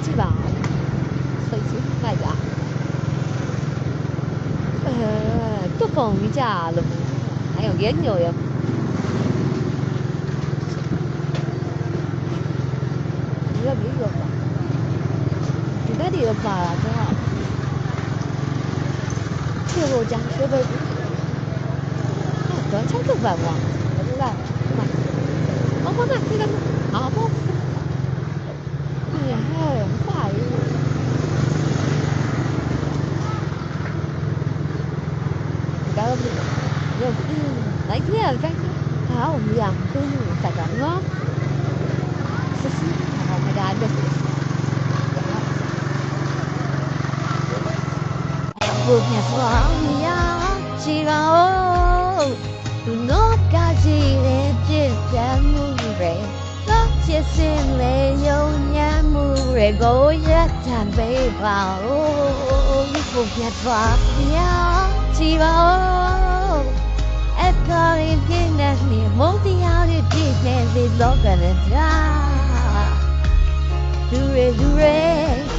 ကြည့်ပါစိတ်ကြီးလိုက်တာတူပုံကြီးကြလို့အဲ့ရောရဲညိုရောဒီကပြီးတော့ဒီကတည်းကပါလာတော့ချေဖို့ကြာရွှေဘက်တော့ချက်တော့ပါဘာလို့လဲဘာမှမသိဘူးအာဘော呀，快！搞不，又来天干好养猪在干嘛？是是，好没干的。不偏说呀，希望哦，不能干起来只在努力。接心里有年木瑞狗也谈背包，你不别抓呀，希望爱搞你今天你梦里要的今天你老个人家，ดูเร